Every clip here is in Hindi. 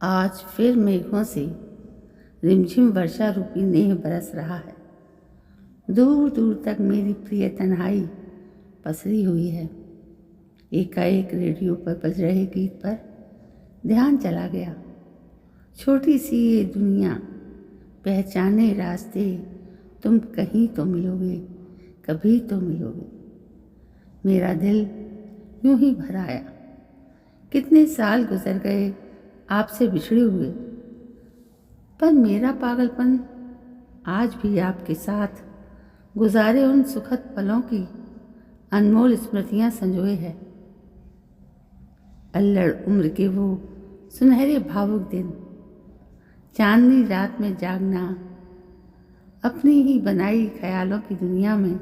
आज फिर मेघों से रिमझिम वर्षा रूपी नेह बरस रहा है। दूर दूर तक मेरी प्रिय तन्हाई पसरी हुई है। एकाएक रेडियो पर बज रहे गीत पर ध्यान चला गया। छोटी सी ये दुनिया, पहचाने रास्ते, तुम कहीं तो मिलोगे, कभी तो मिलोगे। मेरा दिल यूं ही भर आया। कितने साल गुजर गए आपसे बिछड़े हुए, पर मेरा पागलपन आज भी आपके साथ गुजारे उन सुखद पलों की अनमोल स्मृतियां संजोए है। अल्लड़ उम्र के वो सुनहरे भावुक दिन, चांदनी रात में जागना, अपनी ही बनाई ख्यालों की दुनिया में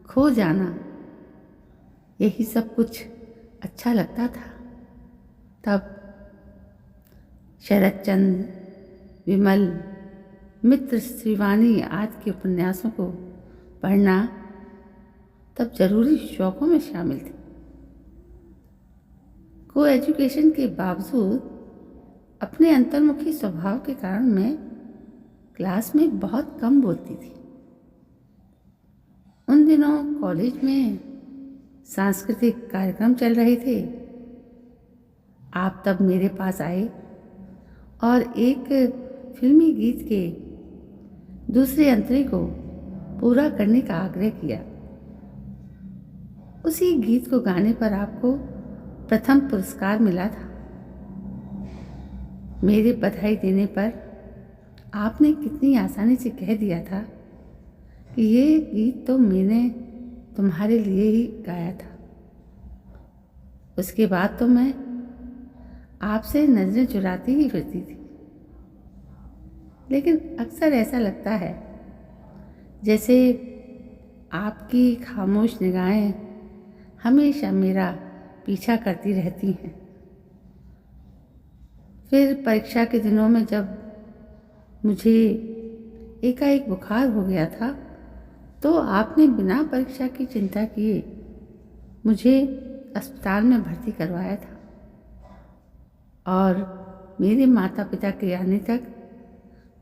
खो जाना, यही सब कुछ अच्छा लगता था तब। शरद चंद्र, विमल, मित्र श्रीवाणी आदि के उपन्यासों को पढ़ना तब जरूरी शौकों में शामिल थे। को एजुकेशन के बावजूद अपने अंतर्मुखी स्वभाव के कारण मैं क्लास में बहुत कम बोलती थी। उन दिनों कॉलेज में सांस्कृतिक कार्यक्रम चल रहे थे। आप तब मेरे पास आए और एक फिल्मी गीत के दूसरे अंतरे को पूरा करने का आग्रह किया। उसी गीत को गाने पर आपको प्रथम पुरस्कार मिला था। मेरे बधाई देने पर आपने कितनी आसानी से कह दिया था कि ये गीत तो मैंने तुम्हारे लिए ही गाया था। उसके बाद तो मैं आपसे नजरें चुराती ही फिरती थी, लेकिन अक्सर ऐसा लगता है जैसे आपकी खामोश निगाहें हमेशा मेरा पीछा करती रहती हैं। फिर परीक्षा के दिनों में जब मुझे एकाएक बुखार हो गया था, तो आपने बिना परीक्षा की चिंता किए मुझे अस्पताल में भर्ती करवाया था और मेरे माता पिता के आने तक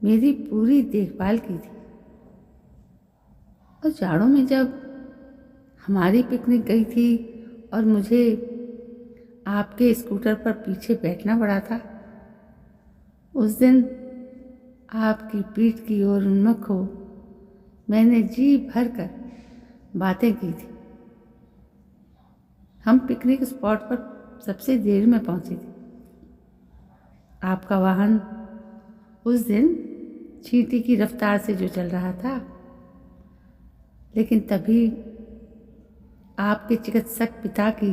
मेरी पूरी देखभाल की थी। और जाड़ों में जब हमारी पिकनिक गई थी और मुझे आपके स्कूटर पर पीछे बैठना पड़ा था, उस दिन आपकी पीठ की ओर उन्मुख हो मैंने जी भर कर बातें की थी। हम पिकनिक स्पॉट पर सबसे देर में पहुंचे थे। आपका वाहन उस दिन चींटी की रफ्तार से जो चल रहा था, लेकिन तभी आपके चिकित्सक पिता की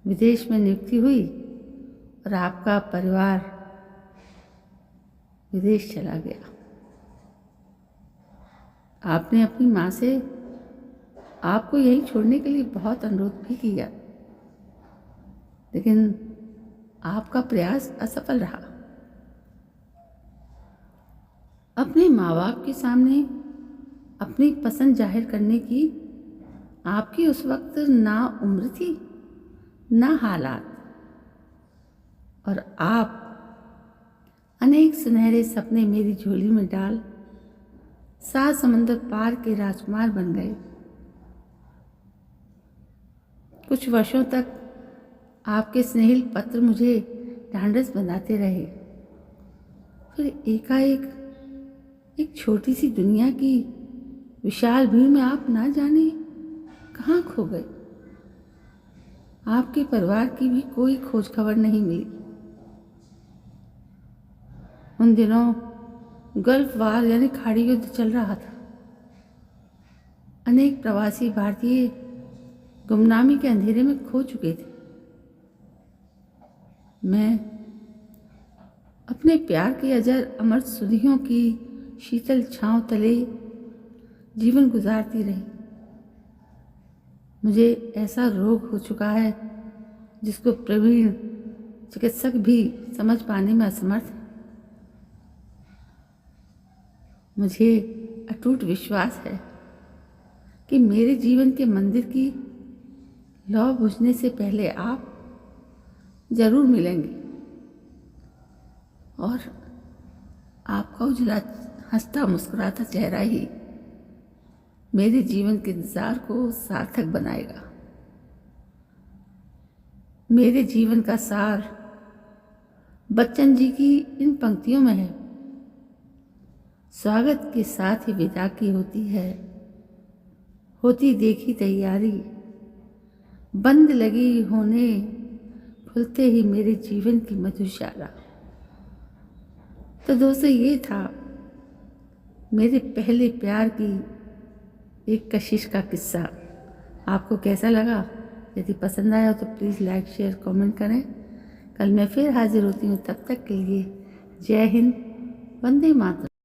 विदेश में नियुक्ति हुई और आपका परिवार विदेश चला गया। आपने अपनी माँ से आपको यहीं छोड़ने के लिए बहुत अनुरोध भी किया, लेकिन आपका प्रयास असफल रहा। अपने माँ बाप के सामने अपनी पसंद जाहिर करने की आपकी उस वक्त ना उम्र थी ना हालात, और आप अनेक सुनहरे सपने मेरी झोली में डाल 7 समंदर पार के राजकुमार बन गए। कुछ वर्षों तक आपके स्नेहिल पत्र मुझे ढांढस बंधाते रहे। फिर एकाएक एक छोटी सी दुनिया की विशाल भीड़ में आप ना जाने कहाँ खो गए। आपके परिवार की भी कोई खोज खबर नहीं मिली। उन दिनों गल्फ वार यानी खाड़ी युद्ध चल रहा था। अनेक प्रवासी भारतीय गुमनामी के अंधेरे में खो चुके थे। मैं अपने प्यार की अजर अमर सुधियों की शीतल छांव तले जीवन गुजारती रही। मुझे ऐसा रोग हो चुका है जिसको प्रवीण चिकित्सक भी समझ पाने में असमर्थ है। मुझे अटूट विश्वास है कि मेरे जीवन के मंदिर की लौ बुझने से पहले आप जरूर मिलेंगे। और आपका उजला हंसता मुस्कुराता चेहरा ही मेरे जीवन के इंतज़ार को सार्थक बनाएगा। मेरे जीवन का सार बच्चन जी की इन पंक्तियों में है। स्वागत के साथ ही विदा की होती है, होती देखी तैयारी, बंद लगी होने खुलते ही मेरे जीवन की मधुशाला। तो दोस्तों, ये था मेरे पहले प्यार की एक कशिश का किस्सा। आपको कैसा लगा? यदि पसंद आया तो प्लीज़ लाइक शेयर कमेंट करें। कल मैं फिर हाजिर होती हूँ, तब तक के लिए जय हिंद, वंदे मातरम।